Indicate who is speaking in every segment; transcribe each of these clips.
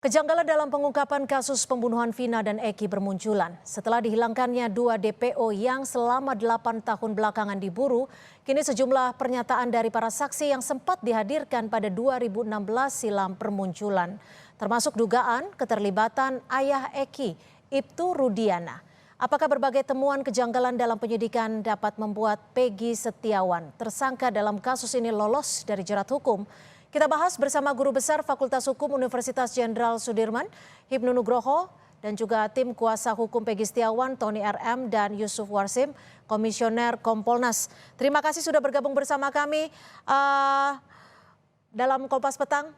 Speaker 1: Kejanggalan dalam pengungkapan kasus pembunuhan Vina dan Eki bermunculan. Setelah dihilangkannya dua DPO yang selama 8 tahun belakangan diburu, kini sejumlah pernyataan dari para saksi yang sempat dihadirkan pada 2016 silam bermunculan. Termasuk dugaan keterlibatan ayah Eki, Ibtu Rudiana. Apakah berbagai temuan kejanggalan dalam penyidikan dapat membuat Peggy Setiawan, tersangka dalam kasus ini, lolos dari jerat hukum? Kita bahas bersama Guru Besar Fakultas Hukum Universitas Jenderal Sudirman, Hipnu Nugroho, dan juga tim kuasa hukum Peggy Setiawan, Tony RM, dan Yusuf Warsim, Komisioner Kompolnas. Terima kasih sudah bergabung bersama kami dalam Kompas Petang.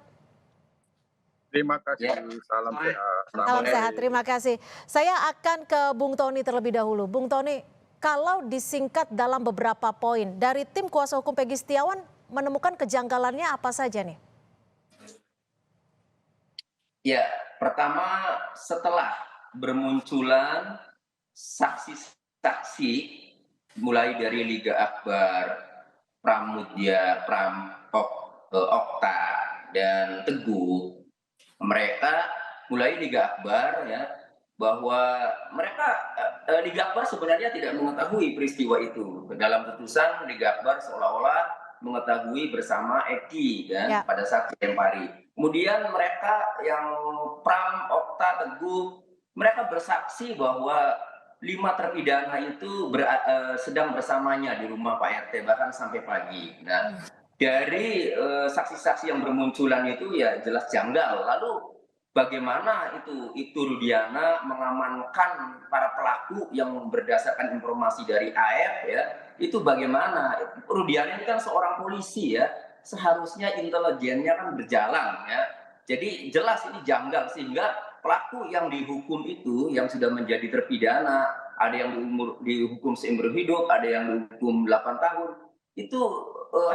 Speaker 2: Terima kasih, salam sehat.
Speaker 1: Salam sehat, terima kasih. Saya akan ke Bung Tony terlebih dahulu. Bung Tony, kalau disingkat dalam beberapa poin, dari tim kuasa hukum Peggy Setiawan menemukan kejanggalannya apa saja nih?
Speaker 3: Ya, pertama setelah bermunculan saksi-saksi mulai dari Liga Akbar, Pramudya, Okta, dan Teguh, mereka mulai Liga Akbar ya, bahwa mereka Liga Akbar sebenarnya tidak mengetahui peristiwa itu. Dalam putusan Liga Akbar seolah-olah mengetahui bersama Eki kan pada saat dilempari. Kemudian mereka yang Pram, Okta, Teguh, mereka bersaksi bahwa 5 terpidana itu sedang bersamanya di rumah Pak RT bahkan sampai pagi. Nah, dari saksi-saksi yang bermunculan itu ya jelas janggal. Lalu bagaimana itu Rudiana mengamankan para pelaku yang berdasarkan informasi dari AF ya, itu bagaimana? Rudiana ini kan seorang polisi ya, seharusnya intelijennya kan berjalan ya. Jadi jelas ini janggal, sehingga pelaku yang dihukum itu yang sudah menjadi terpidana, ada yang dihukum seumur hidup, ada yang dihukum 8 tahun, itu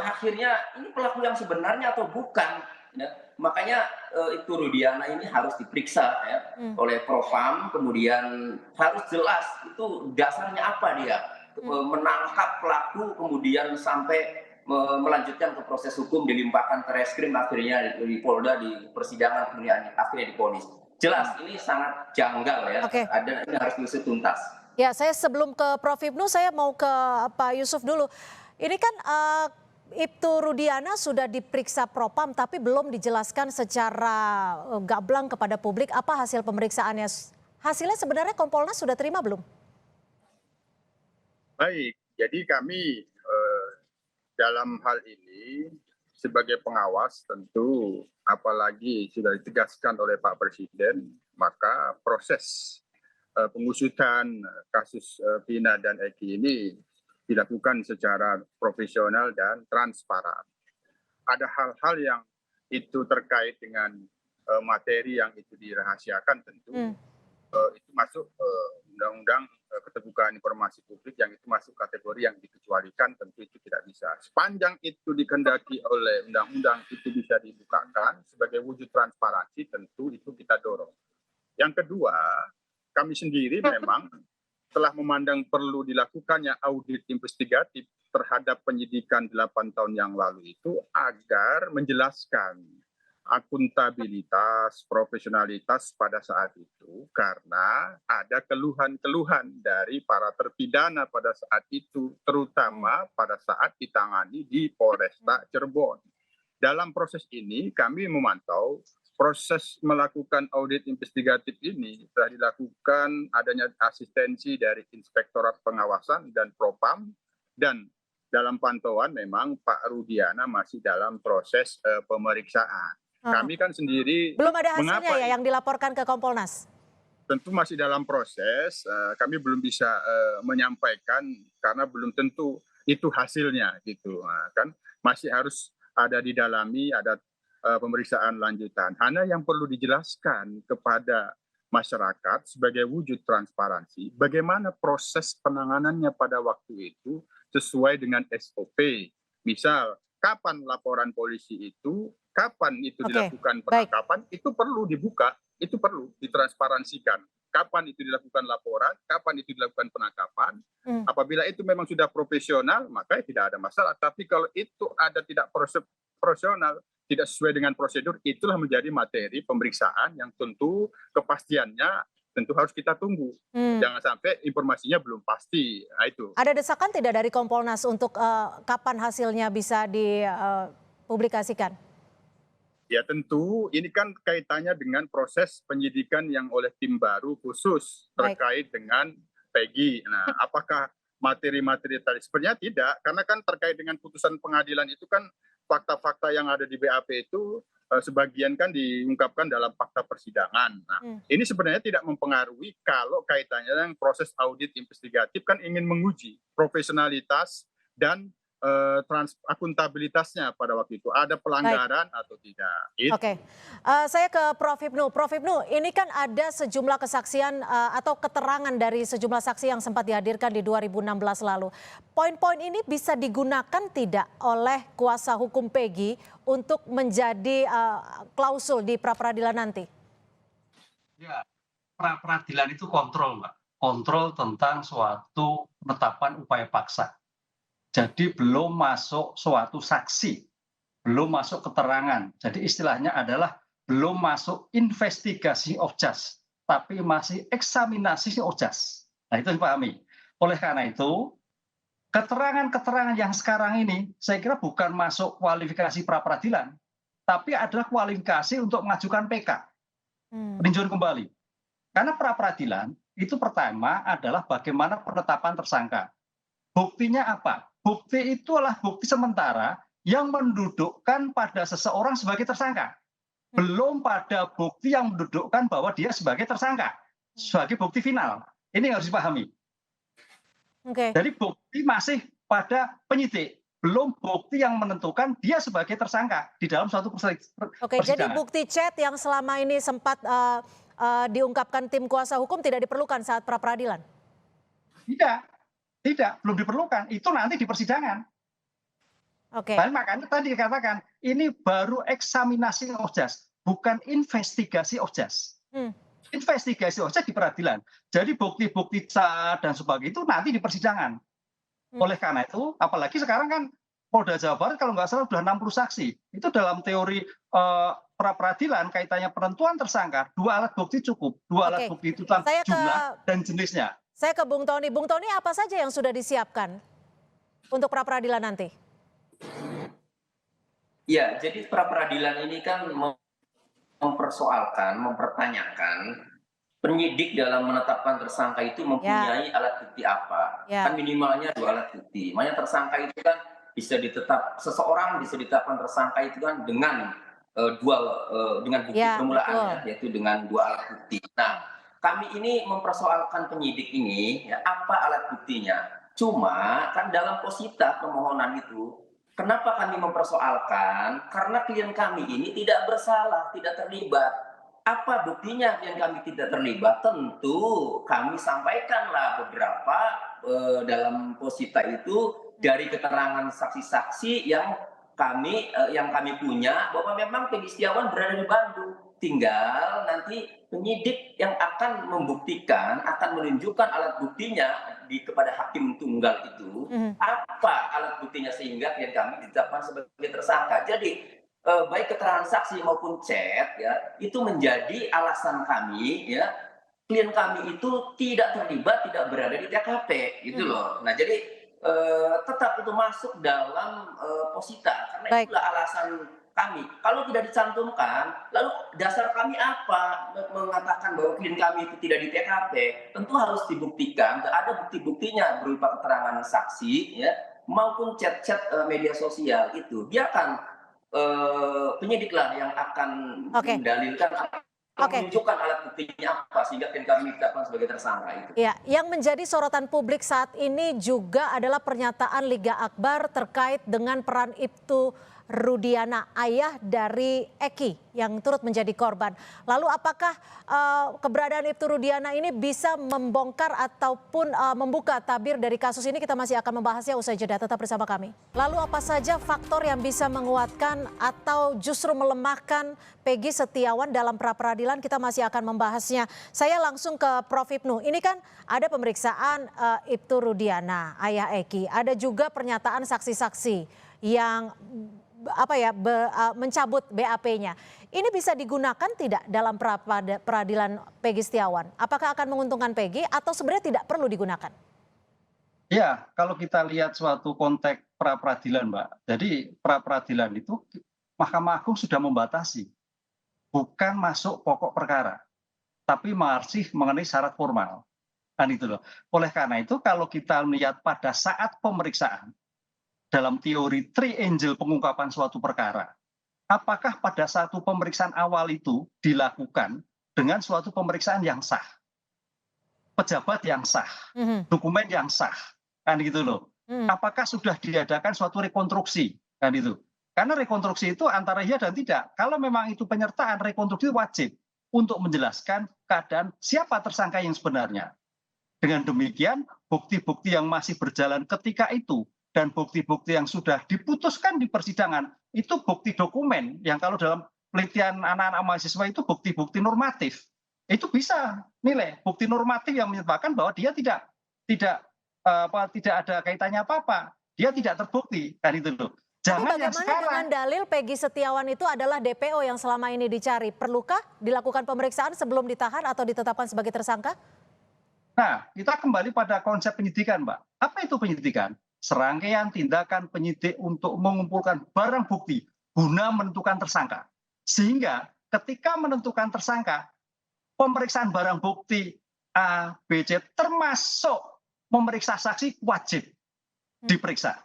Speaker 3: akhirnya ini pelaku yang sebenarnya atau bukan ya. Makanya itu Rudiana ini harus diperiksa ya oleh Propam, kemudian harus jelas itu dasarnya apa dia menangkap pelaku, kemudian sampai melanjutkan ke proses hukum, dilimpahkan ke reskrim, akhirnya di Polda, di persidangan, kemudian akhirnya divonis. Jelas ini sangat janggal ya. Ada, ini harus diusut tuntas.
Speaker 1: Ya, saya sebelum ke Prof. Hipnu, saya mau ke Pak Yusuf dulu. Ini kan Ibtu Rudiana sudah diperiksa Propam tapi belum dijelaskan secara gamblang kepada publik apa hasil pemeriksaannya. Hasilnya sebenarnya Kompolnas sudah terima belum?
Speaker 2: Baik, jadi kami dalam hal ini sebagai pengawas tentu, apalagi sudah ditegaskan oleh Pak Presiden, maka proses pengusutan kasus Vina dan Eki ini dilakukan secara profesional dan transparan. Ada hal-hal yang itu terkait dengan materi yang itu dirahasiakan tentu itu masuk undang-undang keterbukaan informasi publik, yang itu masuk kategori yang dikecualikan, tentu itu tidak bisa. Sepanjang itu dikehendaki oleh undang-undang itu bisa dibukakan sebagai wujud transparansi, tentu itu kita dorong. Yang kedua, kami sendiri memang telah memandang perlu dilakukannya audit investigatif terhadap penyidikan 8 tahun yang lalu itu agar menjelaskan akuntabilitas, profesionalitas pada saat itu, karena ada keluhan-keluhan dari para terpidana pada saat itu, terutama pada saat ditangani di Polresta Cirebon. Dalam proses ini kami memantau proses melakukan audit investigatif ini telah dilakukan adanya asistensi dari Inspektorat Pengawasan dan Propam, dan dalam pantauan memang Pak Rudiana masih dalam proses pemeriksaan. Kami kan sendiri
Speaker 1: belum ada hasilnya ya yang dilaporkan ke Kompolnas?
Speaker 2: Tentu masih dalam proses, kami belum bisa menyampaikan karena belum tentu itu hasilnya gitu. Kan masih harus ada didalami, ada pemeriksaan lanjutan. Hanya yang perlu dijelaskan kepada masyarakat sebagai wujud transparansi, bagaimana proses penanganannya pada waktu itu sesuai dengan SOP. Misal, kapan laporan polisi itu, kapan itu
Speaker 1: Oke,
Speaker 2: dilakukan
Speaker 1: baik.
Speaker 2: penangkapan itu perlu dibuka, itu perlu ditransparansikan. Kapan itu dilakukan laporan, kapan itu dilakukan penangkapan.
Speaker 1: Hmm.
Speaker 2: Apabila itu memang sudah profesional, maka tidak ada masalah. Tapi kalau itu ada tidak profesional, tidak sesuai dengan prosedur, itulah menjadi materi pemeriksaan yang tentu kepastiannya tentu harus kita tunggu. Jangan sampai informasinya belum pasti. Nah, itu.
Speaker 1: Ada desakan tidak dari Kompolnas untuk kapan hasilnya bisa dipublikasikan?
Speaker 2: Ya tentu ini kan kaitannya dengan proses penyidikan yang oleh tim baru khusus terkait dengan Peggy. Nah, apakah materi-materi tadi? Sebenarnya tidak, karena kan terkait dengan putusan pengadilan itu kan fakta-fakta yang ada di BAP itu sebagian kan diungkapkan dalam fakta persidangan. Nah, ini sebenarnya tidak mempengaruhi kalau kaitannya dengan proses audit investigatif kan ingin menguji profesionalitas dan akuntabilitasnya pada waktu itu ada pelanggaran atau tidak.
Speaker 1: Oke, saya ke Prof. Hipnu. Prof. Hipnu, ini kan ada sejumlah kesaksian atau keterangan dari sejumlah saksi yang sempat dihadirkan di 2016 lalu. Poin-poin ini bisa digunakan tidak oleh kuasa hukum Peggy untuk menjadi klausul di pra-peradilan nanti?
Speaker 4: Ya, pra-peradilan itu kontrol, Mbak. Kontrol tentang suatu penetapan upaya paksa. Jadi belum masuk suatu saksi, belum masuk keterangan. Jadi istilahnya adalah belum masuk investigasi of just, tapi masih eksaminasi of just. Nah, itu dipahami. Oleh karena itu, keterangan-keterangan yang sekarang ini saya kira bukan masuk kualifikasi pra-peradilan, tapi adalah kualifikasi untuk mengajukan PK, peninjauan kembali. Karena pra-peradilan itu pertama adalah bagaimana penetapan tersangka. Buktinya apa? Bukti itu adalah bukti sementara yang mendudukkan pada seseorang sebagai tersangka. Belum pada bukti yang mendudukkan bahwa dia sebagai tersangka, sebagai bukti final. Ini yang harus dipahami. Jadi bukti masih pada penyidik, belum bukti yang menentukan dia sebagai tersangka di dalam suatu persidangan.
Speaker 1: Oke, jadi bukti chat yang selama ini sempat diungkapkan tim kuasa hukum tidak diperlukan saat pra-peradilan? Tidak, belum diperlukan. Itu nanti di persidangan. Dan makanya tadi dikatakan, ini baru eksaminasi of just, bukan investigasi of just. Investigasi of just di peradilan. Jadi bukti-bukti sah dan sebagainya itu nanti di persidangan. Oleh karena itu, apalagi sekarang kan Polda Jawa Barat kalau nggak salah sudah 60 saksi. Itu dalam teori pra-peradilan kaitannya penentuan tersangka, 2 alat bukti cukup. 2 alat bukti itu tentang jumlah dan jenisnya. Saya ke Bung Tony. Bung Tony, apa saja yang sudah disiapkan untuk pra-peradilan nanti?
Speaker 3: Ya, jadi pra-peradilan ini kan mempersoalkan, mempertanyakan penyidik dalam menetapkan tersangka itu mempunyai alat bukti apa. Kan minimalnya 2 alat bukti. Makanya tersangka itu kan bisa seseorang bisa ditetapkan tersangka itu kan dengan dengan bukti permulaannya, yaitu dengan 2 alat bukti. Nah, kami ini mempersoalkan penyidik ini, ya, apa alat buktinya. Cuma kan dalam posita permohonan itu, kenapa kami mempersoalkan? Karena klien kami ini tidak bersalah, tidak terlibat. Apa buktinya yang kami tidak terlibat? Tentu kami sampaikanlah beberapa dalam posita itu dari keterangan saksi-saksi yang kami punya bahwa memang Peggy Setiawan berada di Bandung. Tinggal nanti penyidik yang akan membuktikan, akan menunjukkan alat buktinya kepada hakim tunggal itu, apa alat buktinya sehingga klien kami ditetapkan sebagai tersangka. Jadi baik keterangan saksi maupun chat ya itu menjadi alasan kami ya klien kami itu tidak terlibat, tidak berada di TKP gitu loh. Nah jadi tetap itu masuk dalam posita karena itulah alasan kami. Kalau tidak dicantumkan, lalu dasar kami apa mengatakan bahwa klien kami itu tidak di TKP? Tentu harus dibuktikan. Ada bukti-buktinya berupa keterangan saksi, ya, maupun chat-chat media sosial itu. Biarkan penyidiklah yang akan mendalilkan menunjukkan alat buktinya apa sehingga klien kami ditetapkan sebagai tersangka itu.
Speaker 1: Ya, yang menjadi sorotan publik saat ini juga adalah pernyataan Liga Akbar terkait dengan peran Ibtu Rudiana, ayah dari Eki yang turut menjadi korban. Lalu apakah keberadaan Ibtu Rudiana ini bisa membongkar ataupun membuka tabir dari kasus ini? Kita masih akan membahasnya usai jeda, tetap bersama kami. Lalu apa saja faktor yang bisa menguatkan atau justru melemahkan Peggy Setiawan dalam pra-peradilan? Kita masih akan membahasnya. Saya langsung ke Prof. Ibnu. Ini kan ada pemeriksaan Ibtu Rudiana, ayah Eki. Ada juga pernyataan saksi-saksi yang mencabut BAP-nya. Ini bisa digunakan tidak dalam peradilan Peggy Setiawan? Apakah akan menguntungkan Peggy atau sebenarnya tidak perlu digunakan?
Speaker 4: Ya, kalau kita lihat suatu konteks pra-peradilan, Mbak. Jadi pra-peradilan itu Mahkamah Agung sudah membatasi, bukan masuk pokok perkara, tapi masih mengenai syarat formal. Kan itu loh. Oleh karena itu kalau kita melihat pada saat pemeriksaan, dalam teori triangle pengungkapan suatu perkara, apakah pada satu pemeriksaan awal itu dilakukan dengan suatu pemeriksaan yang sah, pejabat yang sah, dokumen yang sah, kan gitu loh. Apakah sudah diadakan suatu rekonstruksi, kan itu. Karena rekonstruksi itu antara iya dan tidak. Kalau memang itu penyertaan, rekonstruksi wajib untuk menjelaskan keadaan siapa tersangka yang sebenarnya. Dengan demikian, bukti-bukti yang masih berjalan ketika itu dan bukti-bukti yang sudah diputuskan di persidangan itu bukti dokumen yang kalau dalam penelitian anak-anak mahasiswa itu bukti-bukti normatif. Itu bisa nilai bukti normatif yang menyebabkan bahwa dia tidak ada kaitannya apa-apa. Dia tidak terbukti, kan itu loh.
Speaker 1: Tapi bagaimana dengan dalil Peggy Setiawan itu adalah DPO yang selama ini dicari? Perlukah dilakukan pemeriksaan sebelum ditahan atau ditetapkan sebagai tersangka?
Speaker 4: Nah, kita kembali pada konsep penyidikan, Mbak. Apa itu penyidikan? Serangkaian tindakan penyidik untuk mengumpulkan barang bukti guna menentukan tersangka. Sehingga ketika menentukan tersangka, pemeriksaan barang bukti A, B, C termasuk memeriksa saksi wajib diperiksa.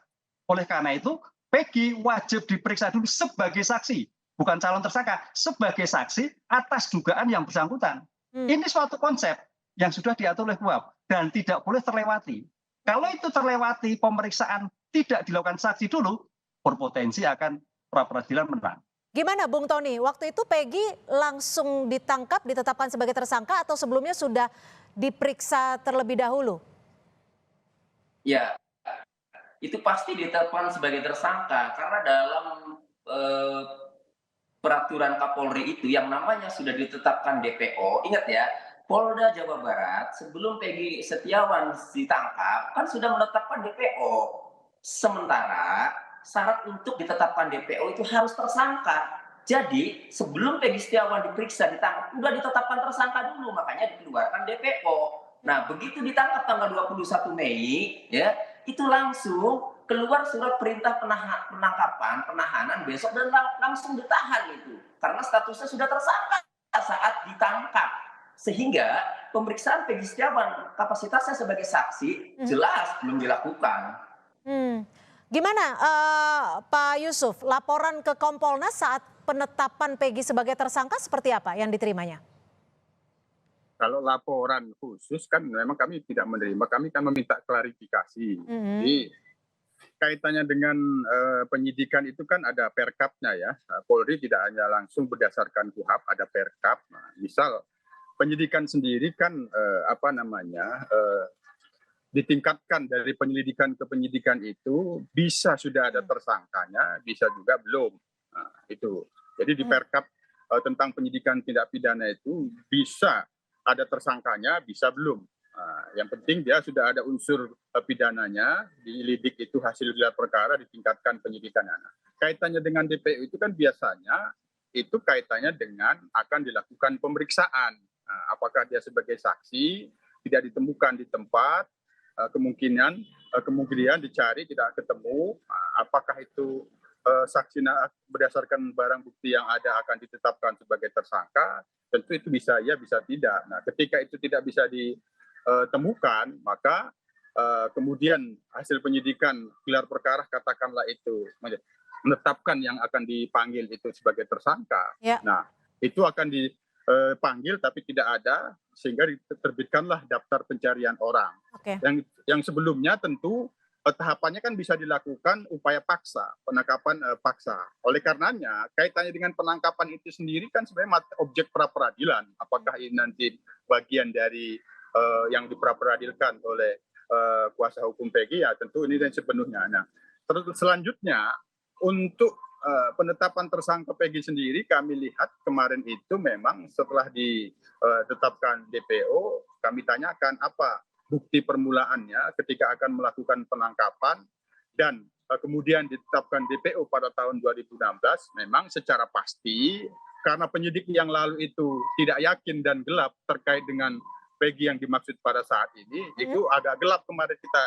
Speaker 4: Oleh karena itu, Peggy wajib diperiksa dulu sebagai saksi, bukan calon tersangka, sebagai saksi atas dugaan yang bersangkutan. Ini suatu konsep yang sudah diatur oleh KUHP dan tidak boleh terlewati. Kalau itu terlewati, pemeriksaan tidak dilakukan saksi dulu, berpotensi akan pra-peradilan menang.
Speaker 1: Gimana Bung Tony, waktu itu Peggy langsung ditangkap, ditetapkan sebagai tersangka atau sebelumnya sudah diperiksa terlebih dahulu?
Speaker 3: Ya, itu pasti ditetapkan sebagai tersangka karena dalam peraturan Kapolri itu yang namanya sudah ditetapkan DPO, ingat ya, Polda Jawa Barat sebelum Peggy Setiawan ditangkap kan sudah menetapkan DPO. Sementara syarat untuk ditetapkan DPO itu harus tersangka. Jadi sebelum Peggy Setiawan diperiksa ditangkap sudah ditetapkan tersangka dulu, makanya dikeluarkan DPO. Nah, begitu ditangkap tanggal 21 Mei ya, itu langsung keluar surat perintah penahanan besok dan langsung ditahan itu. Karena statusnya sudah tersangka saat ditangkap. Sehingga pemeriksaan Peggy Setiawan kapasitasnya sebagai saksi jelas belum dilakukan.
Speaker 1: Gimana Pak Yusuf, laporan ke Kompolnas saat penetapan Peggy sebagai tersangka seperti apa yang diterimanya?
Speaker 2: Kalau laporan khusus kan memang kami tidak menerima, kami kan meminta klarifikasi. Jadi kaitannya dengan penyidikan itu kan ada perkapnya ya. Polri tidak hanya langsung berdasarkan KUHP, ada perkap. Nah, misal penyidikan sendiri kan ditingkatkan dari penyelidikan ke penyidikan itu bisa sudah ada tersangkanya, bisa juga belum. Nah, itu. Jadi di perkap tentang penyidikan tindak pidana itu bisa ada tersangkanya, bisa belum. Nah, yang penting dia sudah ada unsur pidananya, dilidik itu hasil gelar perkara, ditingkatkan penyidikannya. Nah, kaitannya dengan DPO itu kan biasanya itu kaitannya dengan akan dilakukan pemeriksaan. Nah, apakah dia sebagai saksi tidak ditemukan di tempat, kemungkinan dicari tidak ketemu, apakah itu saksi berdasarkan barang bukti yang ada akan ditetapkan sebagai tersangka, tentu itu bisa ya bisa tidak. Nah, ketika itu tidak bisa ditemukan, maka kemudian hasil penyidikan gelar perkara katakanlah itu menetapkan yang akan dipanggil itu sebagai tersangka. Ya. Nah, itu akan dipanggil tapi tidak ada sehingga diterbitkanlah daftar pencarian orang. Yang sebelumnya tentu tahapannya kan bisa dilakukan upaya paksa, penangkapan paksa. Oleh karenanya, kaitannya dengan penangkapan itu sendiri kan sebenarnya objek pra-peradilan. Apakah ini nanti bagian dari yang dipra-peradilkan oleh kuasa hukum Peggy, ya tentu ini dan sepenuhnya. Nah, terus selanjutnya untuk penetapan tersangka Peggy sendiri kami lihat kemarin itu memang setelah ditetapkan DPO, kami tanyakan apa bukti permulaannya ketika akan melakukan penangkapan dan kemudian ditetapkan DPO pada tahun 2016, memang secara pasti karena penyidik yang lalu itu tidak yakin dan gelap terkait dengan Peggy yang dimaksud pada saat ini, itu agak gelap kemarin kita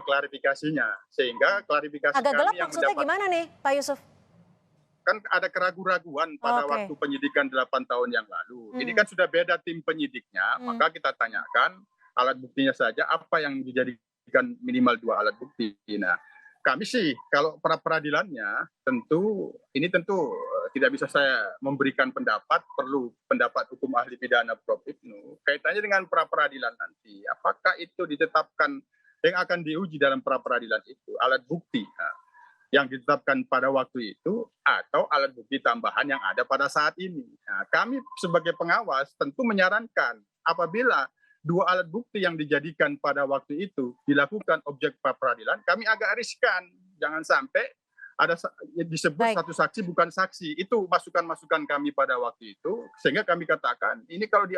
Speaker 2: klarifikasinya, sehingga klarifikasi
Speaker 1: Agak gelap
Speaker 2: kami yang
Speaker 1: maksudnya gimana nih Pak Yusuf?
Speaker 2: kan ada keraguan-raguan pada waktu penyidikan 8 tahun yang lalu. Ini kan sudah beda tim penyidiknya, maka kita tanyakan alat buktinya saja apa yang dijadikan minimal 2 alat bukti. Nah, kami sih kalau pra-peradilannya tentu tidak bisa saya memberikan pendapat, perlu pendapat hukum ahli pidana Prof. Ibnu. Kaitannya dengan pra-peradilan nanti, apakah itu ditetapkan yang akan diuji dalam pra-peradilan itu alat bukti yang ditetapkan pada waktu itu atau alat bukti tambahan yang ada pada saat ini. Nah, kami sebagai pengawas tentu menyarankan apabila 2 alat bukti yang dijadikan pada waktu itu dilakukan objek pra-peradilan, kami agak riskan. Jangan sampai ada disebut satu saksi bukan saksi. Itu masukan-masukan kami pada waktu itu, sehingga kami katakan ini kalau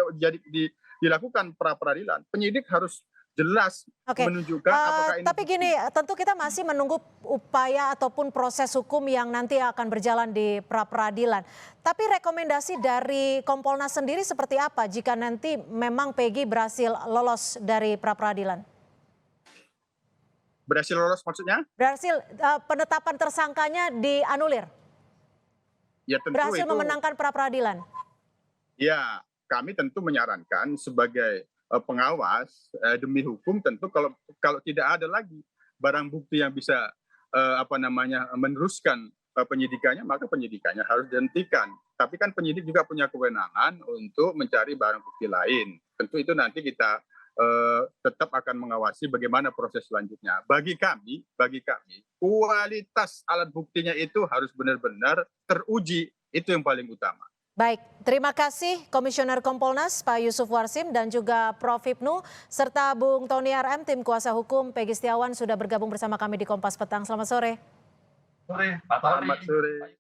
Speaker 2: dilakukan pra-peradilan, penyidik harus jelas menunjukkan apakah ini.
Speaker 1: Tapi gini, tentu kita masih menunggu upaya ataupun proses hukum yang nanti akan berjalan di pra-peradilan. Tapi rekomendasi dari Kompolnas sendiri seperti apa jika nanti memang Peggy berhasil lolos dari pra-peradilan?
Speaker 2: Berhasil lolos maksudnya?
Speaker 1: Berhasil penetapan tersangkanya dianulir?
Speaker 2: Ya, tentu
Speaker 1: berhasil
Speaker 2: itu
Speaker 1: memenangkan pra-peradilan?
Speaker 2: Ya, kami tentu menyarankan sebagai pengawas demi hukum tentu kalau tidak ada lagi barang bukti yang bisa meneruskan penyidikannya, maka penyidikannya harus dihentikan. Tapi kan penyidik juga punya kewenangan untuk mencari barang bukti lain. Tentu itu nanti kita tetap akan mengawasi bagaimana proses selanjutnya. Bagi kami kualitas alat buktinya itu harus benar-benar teruji, itu yang paling utama.
Speaker 1: Baik, terima kasih Komisioner Kompolnas Pak Yusuf Warsim dan juga Prof. Ibnu serta Bung Tony RM tim kuasa hukum Peggy Setiawan sudah bergabung bersama kami di Kompas Petang. Selamat sore.
Speaker 4: Sore, Pak Tony.
Speaker 2: Selamat sore.